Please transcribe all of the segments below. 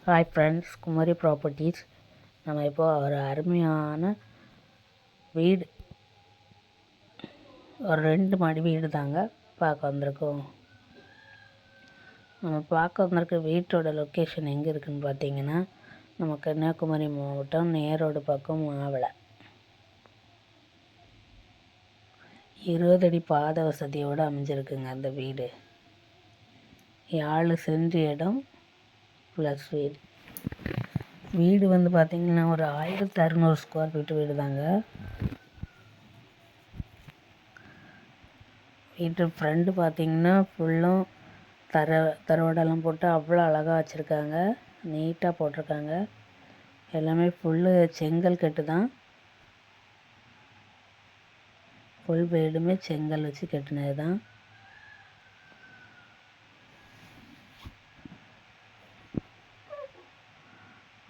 Hi friends, Kumari properties. நம்ம இப்போ ஒரு அருமையான வீடு, ஒரு 2 மாடி வீடு தாங்க பார்க்க வந்திருக்கோம். நம்ம பார்க்க வந்திருக்க வீட்டோட லொக்கேஷன் எங்கே இருக்குதுன்னு பார்த்தீங்கன்னா, நம்ம கன்னியாகுமரி மாவட்டம் நேரோடு பக்கம் மாவளை. 20 அடி பாத வசதியோடு அமைஞ்சிருக்குங்க அந்த வீடு. 7 சென்ட் இடம் ப்ளஸ் வீடு. வீடு வந்து பார்த்திங்கன்னா ஒரு 1600 ஸ்கொயர் ஃபீட் வீடு தாங்க. வீட்டு ஃப்ரெண்டு பார்த்திங்கன்னா ஃபுல்லும் தரோடெல்லாம் போட்டு அவ்வளோ அழகாக வச்சுருக்காங்க. நீட்டாக போட்டிருக்காங்க. எல்லாமே ஃபுல்லு செங்கல் கட்டு தான். ஃபுல் வீடுமே செங்கல் வச்சு கட்டினது தான்.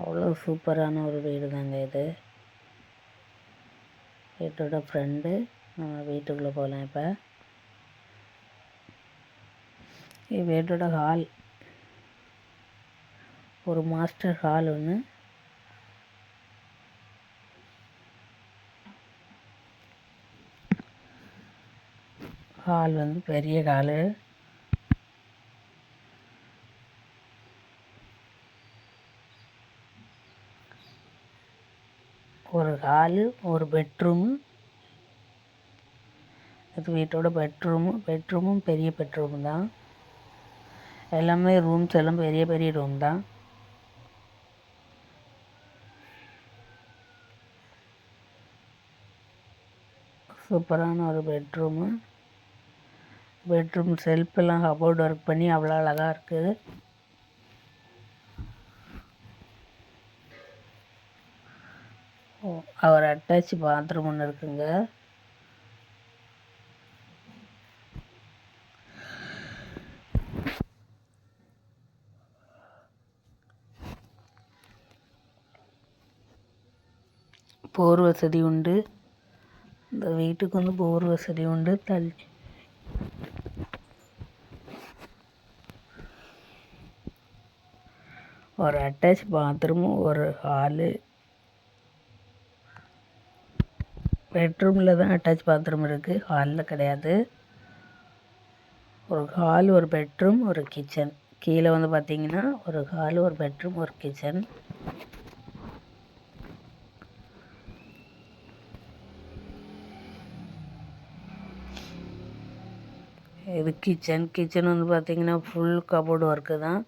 அவ்வளோ சூப்பரான ஒரு வீடு தாங்க இது. வீட்டோட ஃப்ரெண்டு. நம்ம வீட்டுக்குள்ளே போகலாம். இப்போ வீட்டோட ஹால், ஒரு மாஸ்டர் ஹால் ஒன்று. ஹால் வந்து பெரிய ஹாலு. ஒரு ஹாலு, ஒரு பெட்ரூமு. இது வீட்டோட பெட்ரூமும் பெரிய பெட்ரூம் தான். எல்லாமே ரூம்ஸ் எல்லாம் பெரிய பெரிய ரூம் தான். சூப்பரான ஒரு பெட்ரூமு. பெட்ரூம் செல்ஃபெல்லாம் கபோர்டு ஒர்க் பண்ணி அவ்வளோ அழகாக இருக்குது. ஒரு அட்டாச் பாத்ரூம் ஒன்று இருக்குங்க. போர் வசதி உண்டு. இந்த வீட்டுக்கு வந்து போர் வசதி உண்டு. ஒரு அட்டாச் பாத்ரூமு, ஒரு ஹாலு. பெட்ரூமில் தான் அட்டாச் பாத்ரூம் இருக்குது, ஹாலில் கிடையாது. ஒரு ஹால், ஒரு பெட்ரூம், ஒரு கிச்சன். கீழே வந்து பார்த்திங்கன்னா ஒரு ஹால், ஒரு பெட்ரூம், ஒரு கிச்சன். இது கிச்சன் வந்து பார்த்திங்கன்னா ஃபுல் கபோர்டு ஒர்க்கு தான்.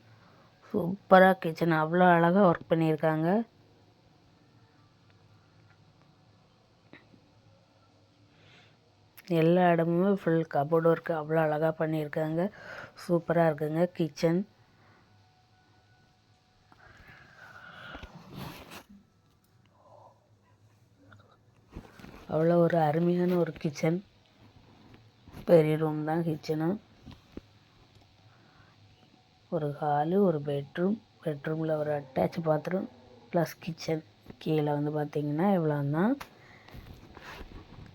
சூப்பராக கிச்சன் அவ்வளோ அழகாக ஒர்க் பண்ணியிருக்காங்க. எல்லா இடமுமே ஃபுல் கபோர்டு ஒர்க்கு அவ்வளோ அழகாக பண்ணியிருக்காங்க. சூப்பராக இருக்குங்க கிச்சன். அவ்வளோ ஒரு அருமையான ஒரு கிச்சன். பெரிய ரூம் தான் கிச்சனும். ஒரு ஹாலு, ஒரு பெட்ரூமில் ஒரு அட்டாச் பாத்ரூம் ப்ளஸ் கிச்சன். கீழே வந்து பார்த்திங்கன்னா இவ்வளோ தான்.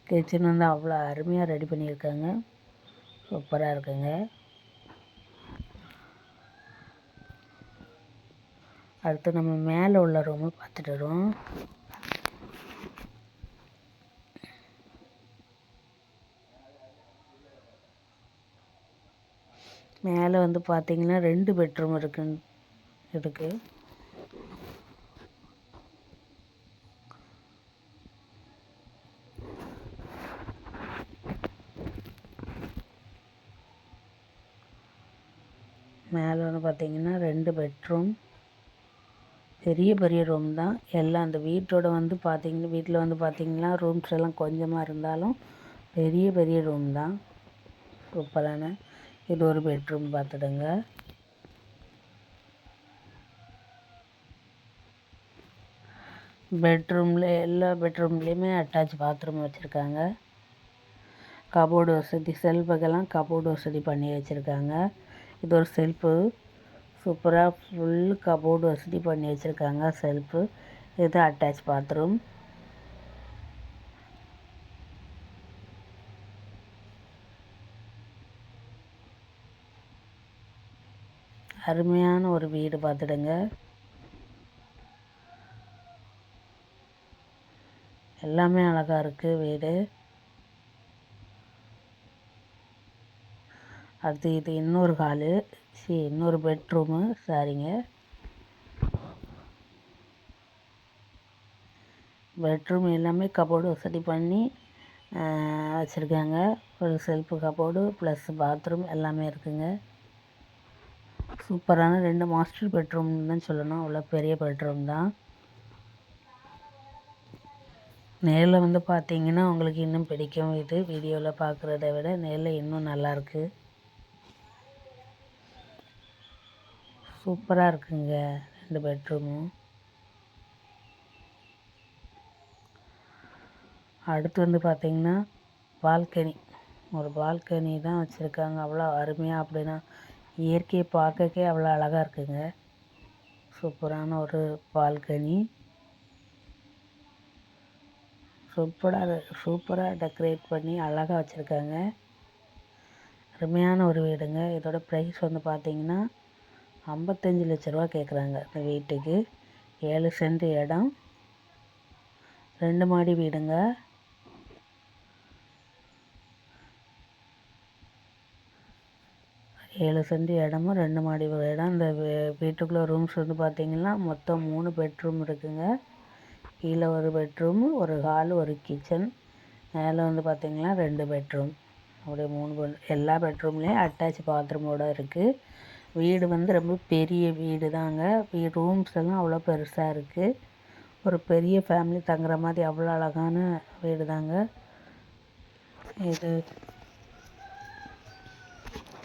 கிச்சன் வந்து அவ்வளோ அருமையாக ரெடி பண்ணியிருக்காங்க. சூப்பராக இருக்குங்க. அடுத்து நம்ம மேலே உள்ள ரூமை பார்த்துட்டு வருவோம். மேலே வந்து பார்த்திங்கன்னா 2 பெட்ரூம் இருக்குது. மேலே வந்து பார்த்திங்கன்னா 2 பெட்ரூம், பெரிய பெரிய ரூம் தான். எல்லாம் அந்த வீட்டோட வந்து வீட்டில் வந்து பார்த்திங்கன்னா ரூம்ஸ் எல்லாம் கொஞ்சமாக இருந்தாலும் பெரிய பெரிய ரூம் தான். சூப்பரான இது ஒரு பெட்ரூம் பார்த்துடுங்க. எல்லா பெட்ரூம்லேயுமே அட்டாச் பாத்ரூம் வச்சுருக்காங்க. கபோர்டு வசதி, செல்ஃபுக்கெல்லாம் கபோர்டு வசதி பண்ணி வச்சுருக்காங்க. இது ஒரு செல்ஃபு. சூப்பராக ஃபுல் கபோர்டு வசதி பண்ணி வச்சுருக்காங்க செல்ஃபு. இது அட்டாச் பாத்ரூம். அருமையான ஒரு வீடு பார்த்துடுங்க. எல்லாமே அழகாக இருக்குது வீடு. அடுத்து இது இன்னொரு ஹாலு, இன்னொரு பெட்ரூமு, சாரிங்க. பெட்ரூம் எல்லாமே கபோர்டு வசதி பண்ணி வச்சுருக்காங்க. ஒரு செல்ஃபு கபோர்டு ப்ளஸ் பாத்ரூம் எல்லாமே இருக்குங்க. சூப்பரான 2 மாஸ்டர் பெட்ரூம்னு தான் சொல்லணும். அவ்வளோ பெரிய பெட்ரூம் தான். நேரில் வந்து பார்த்தீங்கன்னா உங்களுக்கு இன்னும் பிடிக்கும். இது வீடியோவில் பார்க்குறத விட நேரில் இன்னும் நல்லாயிருக்கு. சூப்பராக இருக்குங்க 2 பெட்ரூமும். அடுத்து வந்து பார்த்திங்கன்னா பால்கனி. ஒரு பால்கனி தான் வச்சுருக்காங்க. அவ்வளோ அருமையாக, அப்படின்னா இயற்கையை பார்க்கக்கே அவ்வளோ அழகாக இருக்குங்க. சூப்பரான ஒரு பால்கனி. சூப்பராக டெக்கரேட் பண்ணி அழகாக வச்சுருக்காங்க. அருமையான ஒரு வீடுங்க. இதோட ப்ரைஸ் வந்து பார்த்திங்கன்னா 55 லட்ச ரூபா கேட்குறாங்க இந்த வீட்டுக்கு. 7 சென்ட் இடம், 2 மாடி வீடுங்க. ஏழு சென்ட் இடமும் 2 மாடி இடம். இந்த வீட்டுக்குள்ளே ரூம்ஸ் வந்து பார்த்திங்கன்னா மொத்தம் 3 பெட்ரூம் இருக்குங்க. கீழே ஒரு பெட்ரூமு, ஒரு ஹால், ஒரு கிச்சன். மேலே வந்து பார்த்திங்கன்னா 2 பெட்ரூம், அப்படியே 3 எல்லா பெட்ரூம்லேயும் அட்டாச் பாத்ரூமோடு இருக்குது. வீடு வந்து ரொம்ப பெரிய வீடு தாங்க. ரூம்ஸ் எல்லாம் அவ்வளோ பெருசாக இருக்குது. ஒரு பெரிய ஃபேமிலி தங்குற மாதிரி அவ்வளோ அழகான வீடு தாங்க இது.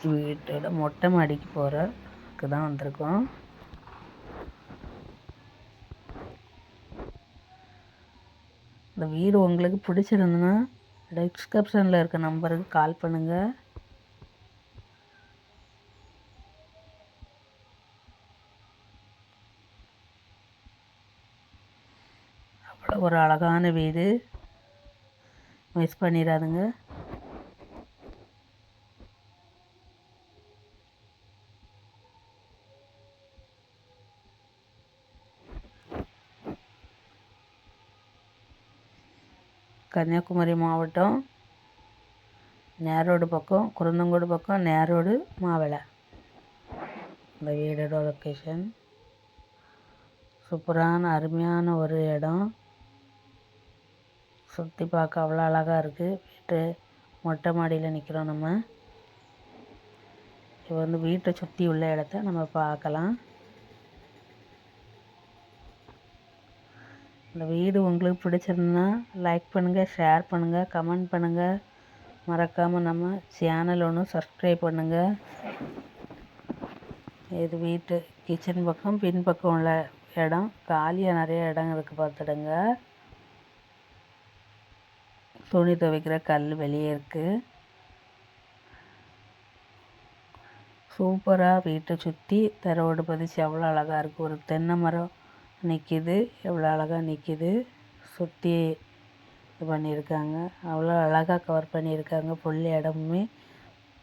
வீட்டோட மொட்டை மாடிக்கு போகிறதுக்கு தான் வந்திருக்கோம். இந்த வீடு உங்களுக்கு பிடிச்சிருந்துன்னா டிஸ்கிரிப்ஷனில் இருக்க நம்பருக்கு கால் பண்ணுங்கள். அவ்வளோ ஒரு அழகான வீடு, மிஸ் பண்ணிடாதுங்க. கன்னியாகுமரி மாவட்டம் நேரோடு பக்கம், குருந்தங்கோடு பக்கம், நேரோடு, மாவிளை. இந்த வீடோட லொக்கேஷன் சூப்பரான அருமையான ஒரு இடம். சுற்றி பார்க்க அவ்வளோ அழகாக இருக்குது. வீட்டு மொட்டை மாடியில் நிற்கிறோம் நம்ம. இப்போ வந்து வீட்டை சுற்றி உள்ள இடத்த நம்ம பார்க்கலாம். இந்த வீடு உங்களுக்கு பிடிச்சிருந்தா லைக் பண்ணுங்கள், ஷேர் பண்ணுங்கள், கமெண்ட் பண்ணுங்கள். மறக்காமல் நம்ம சேனல் ஒன்று சப்ஸ்கிரைப் பண்ணுங்கள். இது வீட்டு கிச்சன் பக்கம் பின்பக்கம் உள்ள இடம். காலியாக நிறைய இடம் இருக்குது பார்த்துடுங்க. துணி துவைக்கிற கல் வெளியே இருக்குது. சூப்பராக வீட்டை சுற்றி தரோடு பதிச்சு அவ்வளோ அழகாக இருக்குது. ஒரு தென்னை மரம் நிற்கிது, எவ்வளோ அழகாக நிற்கிது. சுற்றி இது பண்ணியிருக்காங்க, அவ்வளோ அழகாக கவர் பண்ணியிருக்காங்க. ஃபுல் இடமுமே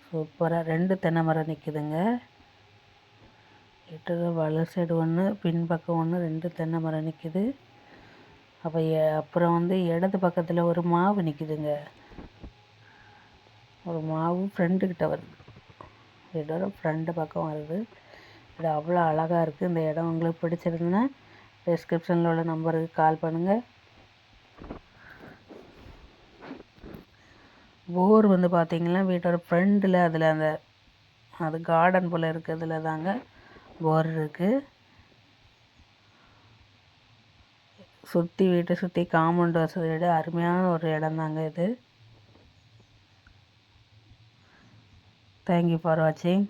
சூப்பராக 2 தென்னை மரம் நிற்கிதுங்க. வீட்டுக்கு வலது சைடு ஒன்று, பின்பக்கம் ஒன்று, 2 தென்னை மரம் நிற்கிது. அப்புறம் வந்து இடது பக்கத்தில் ஒரு மாவு நிற்கிதுங்க. ஒரு மாவு ஃப்ரெண்டுக்கிட்ட வருது, வீடோட ஃப்ரெண்டு பக்கம் வருது. இது அவ்வளோ அழகாக இருக்குது. இந்த இடம் உங்களுக்கு பிடிச்சிருந்துன்னா டிஸ்கிரிப்ஷனில் உள்ள நம்பருக்கு கால் பண்ணுங்கள். போர் வந்து பார்த்திங்கன்னா வீட்டோட ஃப்ரெண்டில் அதில் அது கார்டன் போல் இருக்கிறதுல தாங்க போர் இருக்குது. சுற்றி வீட்டை சுற்றி காம்பவுண்ட் வசதியோட அருமையான ஒரு இடம் தாங்க இது. தேங்க்யூ ஃபார் வாட்சிங்.